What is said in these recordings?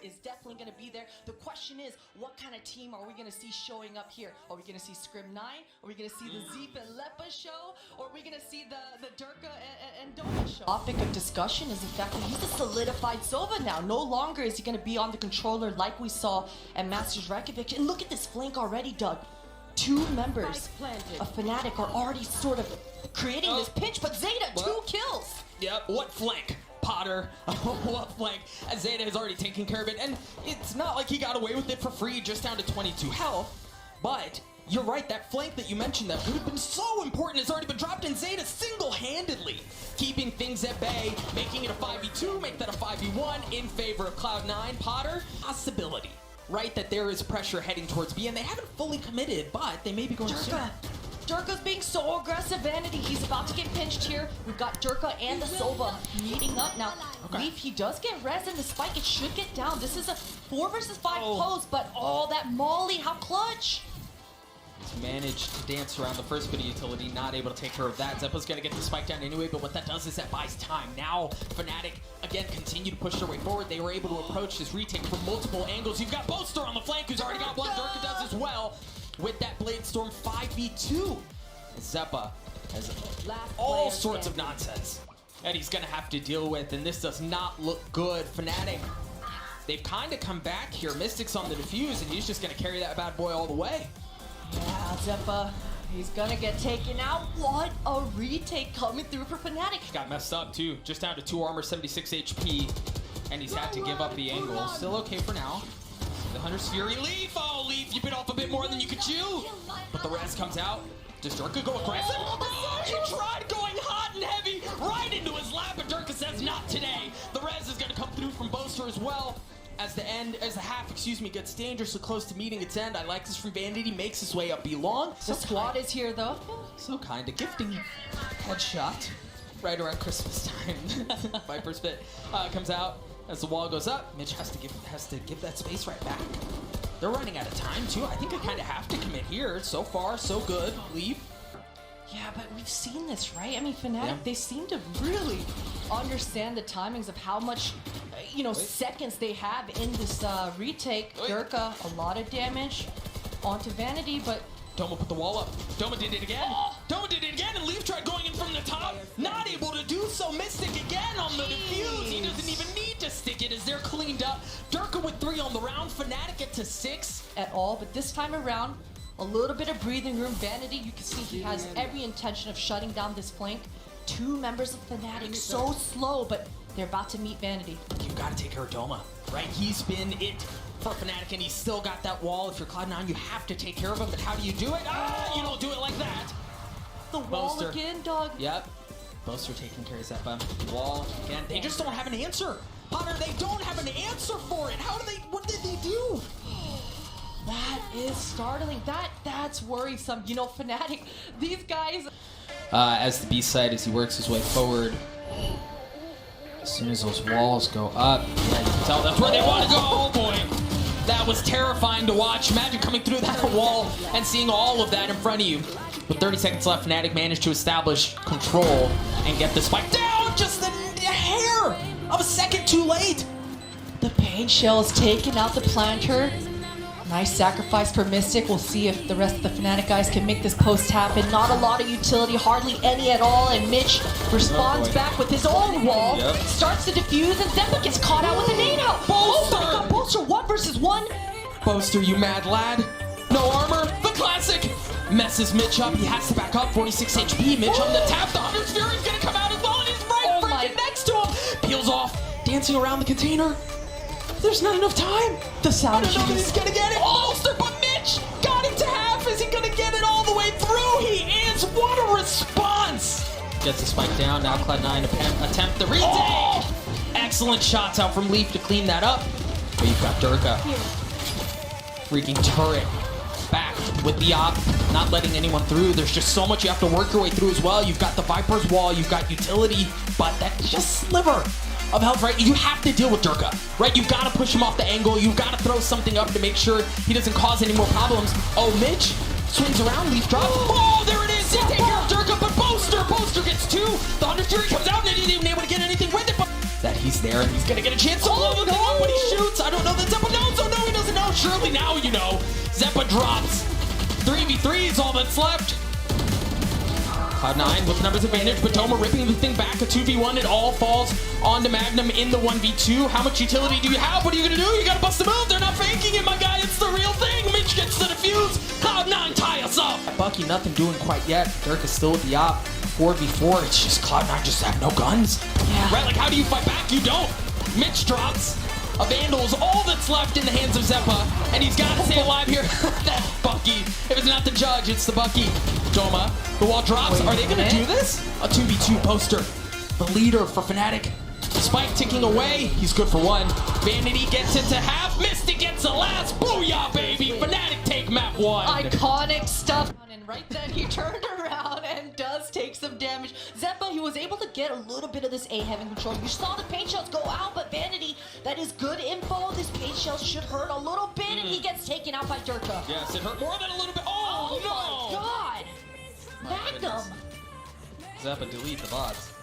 is definitely going to be there. The question is, what kind of team are we going to see showing up here? Are we going to see Scrim 9? Are we going to see the Zeep and Lepa show? Or are we going to see the Durka and Doma show? Topic of discussion is the fact that he's a solidified Sova now. No longer is he going to be on the controller like we saw at Masters Reykjavik. And look at this flank already, Doug. Two members of Fnatic are already sort of creating this pinch, but Zeta, 2 kills. Yep, what flank? Potter, what flank? Zeta has already taken care of it, and it's not like he got away with it for free, just down to 22 health. But you're right, that flank that you mentioned that would have been so important has already been dropped, and Zeta single-handedly keeping things at bay, making it a 5v2, make that a 5v1 in favor of Cloud9. Potter, possibility, right, that there is pressure heading towards B, and they haven't fully committed, but they may be going soon. Durka's being so aggressive, Vanity. He's about to get pinched here. We've got Durka and the Sova meeting up. Now, Leaf, he does get res in the spike. It should get down. This is a 4 versus 5 pose, but that Molly, how clutch. He's managed to dance around the first bit of utility, not able to take care of that. Zeppa's going to get the spike down anyway, but what that does is that buys time. Now, Fnatic, again, continue to push their way forward. They were able to approach this retake from multiple angles. You've got Boaster on the flank, who's already got one. Durka does as well. With that Blade Storm 5v2, Zeppa has all sorts of nonsense that he's going to have to deal with, and this does not look good. Fnatic, they've kind of come back here. Mystic's on the defuse, and he's just going to carry that bad boy all the way. Yeah, Zeppa, he's going to get taken out. What a retake coming through for Fnatic. Got messed up, too. Just down to 2 armor, 76 HP, and he's had to give up the angle. Still okay for now. The Hunter's Fury. Leaf! Oh, Leaf, you bit off a bit more than you could chew. But the res comes out. Does Durka go aggressive? Oh, he tried going hot and heavy right into his lap, but Durka says not today. The res is going to come through from Boaster as well. As the half gets dangerously close to meeting its end. I like this from Vanity. Makes his way up B long. The squad is here, though. So kind of gifting headshot right around Christmas time. Viper's Fit comes out. As the wall goes up, Mitch has to give that space right back. They're running out of time too. I think I kind of have to commit here. So far, so good. Leaf. Yeah, but we've seen this, right? I mean, Fnatic, they seem to really understand the timings of how much, seconds they have in this retake. Durka, a lot of damage onto Vanity, but Doma put the wall up. Doma did it again. Doma did it again, and Leaf tried going in from the top. Not able to do so. Mystic again on the defuse. He doesn't even need to stick it as they're cleaned up. Durka with 3 on the round. Fnatic get to 6. At all, but this time around, a little bit of breathing room. Vanity, you can see he has every intention of shutting down this flank. 2 members of Fnatic, so slow, but they're about to meet Vanity. You gotta take care of Doma, right? He's been it for Fnatic, and he's still got that wall. If you're Cloud9, you have to take care of him, but how do you do it? You don't do it like that. The wall Boaster again, dog. Yep. Boaster taking care of Zeppa. Wall again. They just don't have an answer. Potter, they don't have an answer for it. What did they do? That is startling. That's worrisome. Fnatic, these guys. As the B side, as he works his way forward. As soon as those walls go up, yeah, you can tell that's where they want to go. Oh boy, that was terrifying to watch. Imagine coming through that wall and seeing all of that in front of you. With 30 seconds left, Fnatic managed to establish control and get the spike down just a hair of a second too late. The Pain Shell's taken out the planter. Nice sacrifice for Mystic. We'll see if the rest of the Fnatic guys can make this post happen. Not a lot of utility, hardly any at all, and Mitch responds back with his own wall, starts to defuse, and Zeppa gets caught out with a nade out. Oh my god, Boaster 1 versus 1. Boaster, you mad lad. No armor, the classic. Messes Mitch up, he has to back up, 46 HP. Mitch on the tap, the Hunter's Fury's gonna come out as well, and he's right next to him. Peels off, dancing around the container. There's not enough time. The sound I don't know that he's gonna get it. Boaster, but Mitch got it to half. Is he gonna get it all the way through? He is. What a response. Gets the spike down. Now Cloud9 attempt the retake. Excellent shots out from Leaf to clean that up. But you've got Durka. Freaking turret. Back with the op, not letting anyone through. There's just so much you have to work your way through as well. You've got the Viper's wall, you've got utility, but that's just sliver of health, right? You have to deal with Durka, right? You've got to push him off the angle. You've got to throw something up to make sure he doesn't cause any more problems. Oh, Mitch swings around, Leaf drop. Oh, there it is. They take care of Durka, but Boaster gets 2. The Hunter Fury comes out and he isn't even able to get anything with it, but that he's there and he's going to get a chance to blow the thing up when he shoots. I don't know that Only now you know. Zeppa drops. 3v3 is all that's left. Cloud9 with numbers advantage, but Doma ripping the thing back. A 2v1, it all falls onto Magnum in the 1v2. How much utility do you have? What are you gonna do? You gotta bust the move. They're not faking it, my guy. It's the real thing. Mitch gets the defuse. Cloud9 tie us up. Bucky, nothing doing quite yet. Dirk is still with the op. 4v4, it's just Cloud9 just have no guns. Yeah. Right, like how do you fight back? You don't. Mitch drops. A Vandal is all that's left in the hands of Zeppa, and he's got to stay alive here. That's Bucky. If it's not the judge, it's the Bucky. Doma, the wall drops. Are they going to do this? A 2v2 poster. The leader for Fnatic. Spike ticking away. He's good for one. Vanity gets it to half. Mystic gets the last. Booyah, baby. Fnatic take map one. Iconic stuff. And right then he turned around and does take some damage. Zeppa, he was able to get a little bit of this A heaven control. You saw the paint shells go out, but Vanity, that is good info. This paint shell should hurt a little bit, and he gets taken out by Durka. Yes, it hurt more than a little bit. Oh, no. My God. Magnum. Zeppa, delete the bots.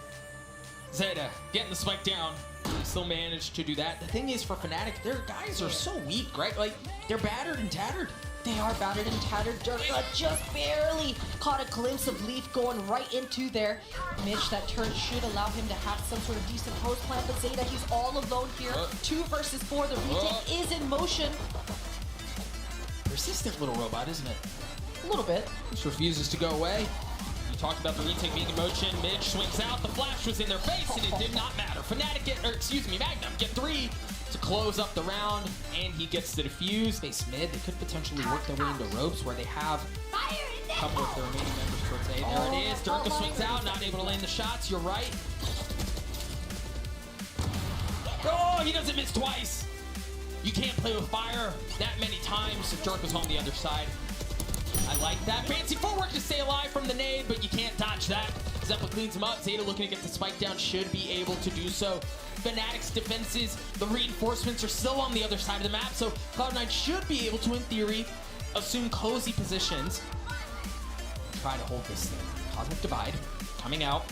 Zeta getting the spike down. He still managed to do that. The thing is, for Fnatic, their guys are so weak, right? Like, they're battered and tattered. They are battered and tattered. Durka just barely caught a glimpse of Leaf going right into there. Mitch, that turn should allow him to have some sort of decent post plan, but Zeta, he's all alone here. 2 versus 4. The retake is in motion. Persistent little robot, isn't it? A little bit. Just refuses to go away. You talked about the retake being in motion. Mitch swings out. The flash was in their face, and it did not matter. Fnatic Magnum get 3 to close up the round, and he gets the defuse. Face mid. They could potentially work their way into ropes where they have a couple of the remaining members towards A. There it is. Durka swings out, not able to land the shots. You're right. Oh, he doesn't miss twice. You can't play with fire that many times if Durka's on the other side. I like that. Fancy footwork to stay alive from the nade, but you can't dodge that. Zeppa cleans him up. Zeta looking to get the spike down, should be able to do so. Fnatic's defenses, the reinforcements are still on the other side of the map, so Cloud9 should be able to, in theory, assume cozy positions. Try to hold this thing. Cosmic Divide coming out.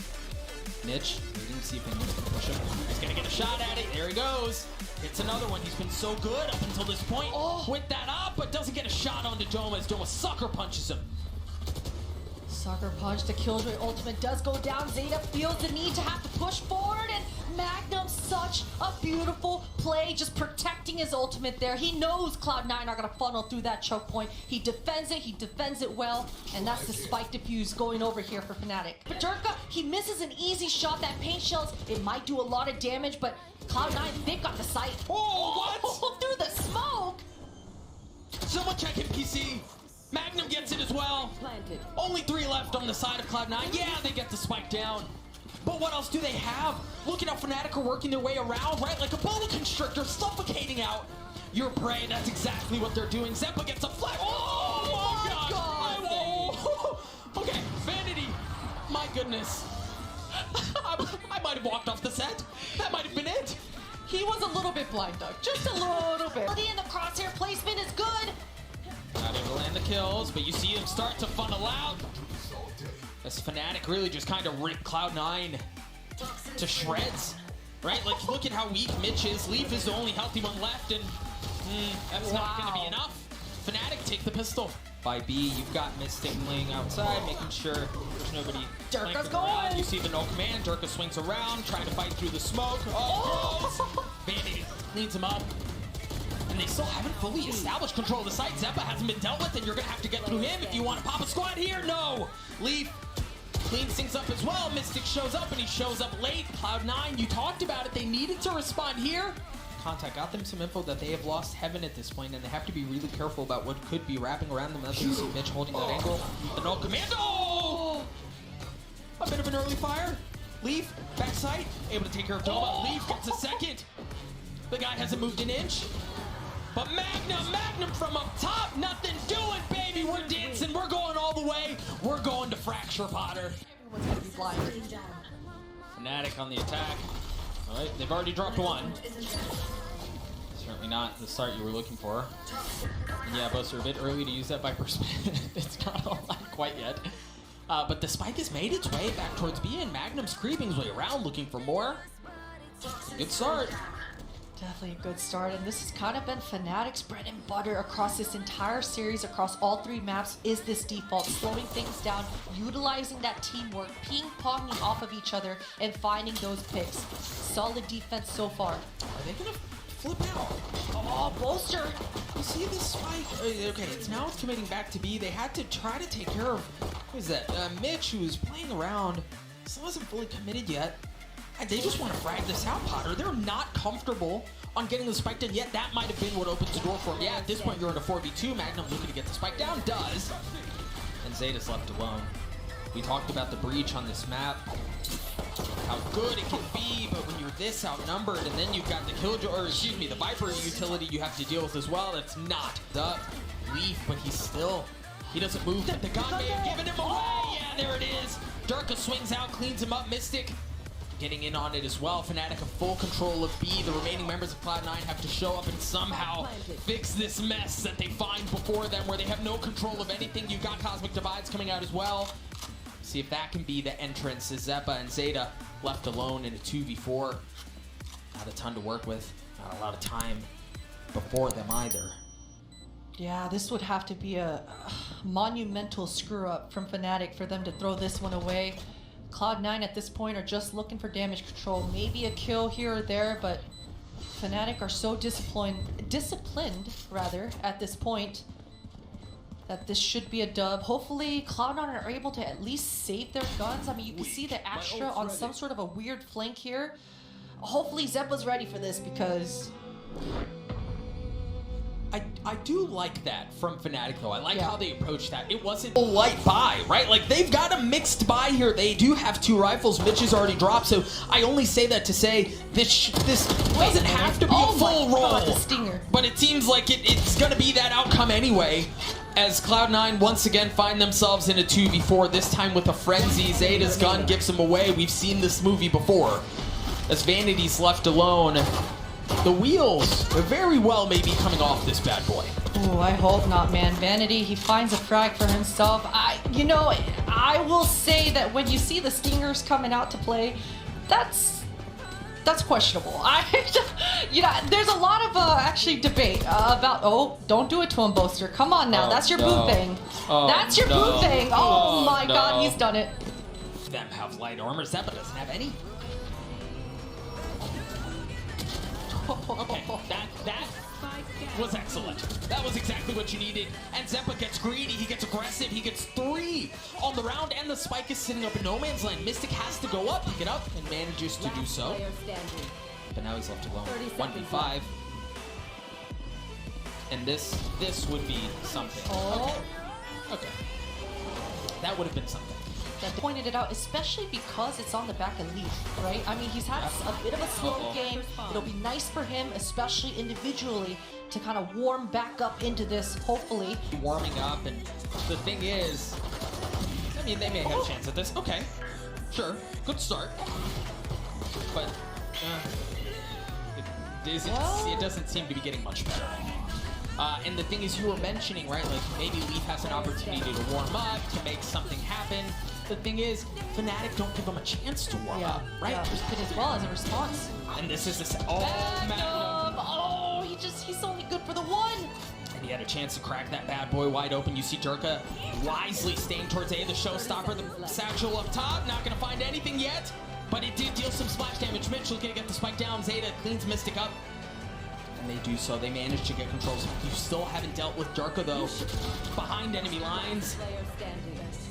Mitch waiting to see if anyone's going to push him. He's going to get a shot at it. There he goes. It's another one. He's been so good up until this point with that up, but doesn't get a shot onto Doma as Doma sucker punches him. Sucker punch, the Killjoy ultimate does go down. Zeta feels the need to have to push forward, and Magnum, such a beautiful play, just protecting his ultimate there. He knows Cloud9 are going to funnel through that choke point. He defends it well, and that's the spike diffuse going over here for Fnatic. But Durka, he misses an easy shot. That paint shells, it might do a lot of damage, but Cloud9, they've got the sight. Oh, what? Through the smoke! Someone check NPC. Magnum gets it as well. Planted. Only 3 left on the side of Cloud9. Yeah, they get the spike down. But what else do they have? Look at how Fnatic are working their way around, right? Like a boa constrictor suffocating out your prey. That's exactly what they're doing. Zeppa gets a flag. Oh my God. Whoa. Okay, Vanity. My goodness. I might have walked off the set. That might have been it. He was a little bit blind, Doug. Just a little bit. And the crosshair placement is good. Not able to land the kills, but you see him start to funnel out. As Fnatic really just kind of ripped Cloud9 to shreds, right? Like, look at how weak Mitch is. Leaf is the only healthy one left, and that's not going to be enough. Fnatic take the pistol. By B, you've got Mystic laying outside, making sure there's nobody Durka's flanking around. going. You see the no command. Durka swings around, trying to fight through the smoke. Oh, Vanity cleans him up. And they still haven't fully established control of the site. Zeppa hasn't been dealt with, and you're going to have to get through him if you want to pop a squad here. No! Leaf cleans things up as well. Mystic shows up, and he shows up late. Cloud9, you talked about it. They needed to respond here. Contact got them some info that they have lost Heaven at this point, and they have to be really careful about what could be wrapping around them. That's why you see Mitch holding that angle. The no command. Oh! A bit of an early fire. Leaf, backside, able to take care of Doma. Leaf gets a second. The guy hasn't moved an inch. But Magnum from up top, nothing doing, baby. We're dancing, we're going all the way. We're going to Fracture Potter. Everyone's gonna be blind. Fnatic on the attack. All right, they've already dropped one. Certainly not the start you were looking for. Yeah, both are a bit early to use that Viper spin. It's not all that quite yet. But the spike has made its way back towards B, and Magnum's creeping his way around looking for more. Good start. Definitely a good start, and this has kind of been Fnatic's bread and butter across this entire series, across all 3 maps, is this default, slowing things down, utilizing that teamwork, ping-ponging off of each other, and finding those picks. Solid defense so far. Are they gonna flip out? Oh, Bolster! You see this spike? Okay, it's now committing back to B. They had to try to take care of, who is that? Mitch, who was playing around, still wasn't fully committed yet. And they just want to frag this out, Potter. They're not comfortable on getting the spike down yet. That might have been what opens the door for him. Yeah, at this point you're in a 4v2. Magnum looking to get the spike down. Does. And Zeta's left alone. We talked about the breach on this map. How good it can be, but when you're this outnumbered and then you've got the Killjoy, or excuse me, the Viper utility you have to deal with as well, that's not up. Leaf, but he doesn't move. The gun may have given him away. Yeah, there it is. Durka swings out, cleans him up. Mystic getting in on it as well. Fnatic have full control of B. The remaining members of Cloud9 have to show up and somehow fix this mess that they find before them, where they have no control of anything. You've got Cosmic Divides coming out as well. See if that can be the entrance. Zeppa and Zeta left alone in a 2v4. Not a ton to work with. Not a lot of time before them either. Yeah, this would have to be a monumental screw-up from Fnatic for them to throw this one away. Cloud9 at this point are just looking for damage control. Maybe a kill here or there, but Fnatic are so disciplined at this point that this should be a dub. Hopefully Cloud9 are able to at least save their guns. I mean, you can see the Astra on some sort of a weird flank here. Hopefully Zeppa's ready for this, because I do like that from Fnatic, though. I like how they approached that. It wasn't a light buy, right? Like, they've got a mixed buy here. They do have 2 rifles. Mitch has already dropped, so I only say that to say this doesn't have to be a full roll. The stinger. But it seems like it's going to be that outcome anyway, as Cloud9 once again find themselves in a 2v4, this time with a frenzy. Zeta's gun gives him away. We've seen this movie before. As Vanity's left alone, the wheels very well may be coming off this bad boy. Oh, I hope not, man. Vanity, he finds a frag for himself. I will say that when you see the stingers coming out to play, that's questionable. There's a lot of actually debate about. Oh, don't do it to him, Boaster. Come on now, that's your boo thing. That's your boo thing. Oh my God, he's done it. Them have light armor. Zeppa doesn't have any. Okay, that was excellent. That was exactly what you needed. And Zeppa gets greedy, he gets aggressive, he gets 3 on the round, and the spike is sitting up in no man's land. Mystic has to go up, pick it up, and manages to do so. But now he's left alone. 1v5. And this would be something. Okay. That would have been something. That pointed it out, especially because it's on the back of Leaf, right? I mean, he's had a bit of a slow game. It'll be nice for him, especially individually, to kind of warm back up into this, hopefully. Warming up, and the thing is, I mean, they may have a chance at this. Okay, sure, good start. But it doesn't seem to be getting much better. And the thing is, you were mentioning, right, like maybe Leaf has an opportunity to warm up, to make something happen. The thing is, Fnatic don't give him a chance to warm up, right? Yeah, just put as well as a response. And this is Magnum! Oh, he's only good for the 1. And he had a chance to crack that bad boy wide open. You see Durka wisely staying towards A, the showstopper, the satchel up top. Not gonna find anything yet, but it did deal some splash damage. Mitchell's gonna get the spike down. Zeta cleans Mystic up. And they do so. They manage to get controls. You still haven't dealt with Durka, though. Behind enemy lines.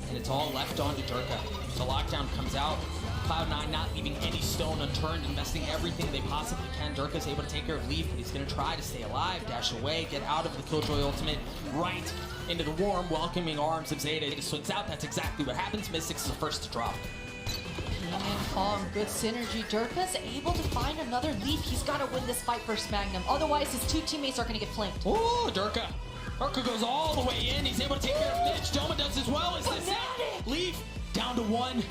And it's all left on to Durka. The lockdown comes out. Cloud9 not leaving any stone unturned, investing everything they possibly can. Durka's able to take care of Leaf, but he's going to try to stay alive, dash away, get out of the Killjoy ultimate, right into the warm, welcoming arms of Zeta. Zeta swings out. That's exactly what happens. Mystics is the first to drop. Calm, good synergy. Durka's able to find another Leaf. He's got to win this fight versus Magnum. Otherwise, his 2 teammates are going to get flanked. Oh, Durka. Durka goes all the way in. He's able to take care of Mitch. Doma does as well. Is this it? Leaf down to 1.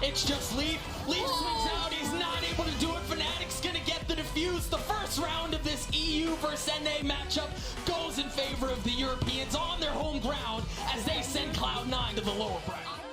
It's just Leaf. Leaf swings out. He's not able to do it. Fnatic's going to get the defuse. The first round of this EU versus NA matchup goes in favor of the Europeans on their home ground as they send Cloud9 to the lower bracket.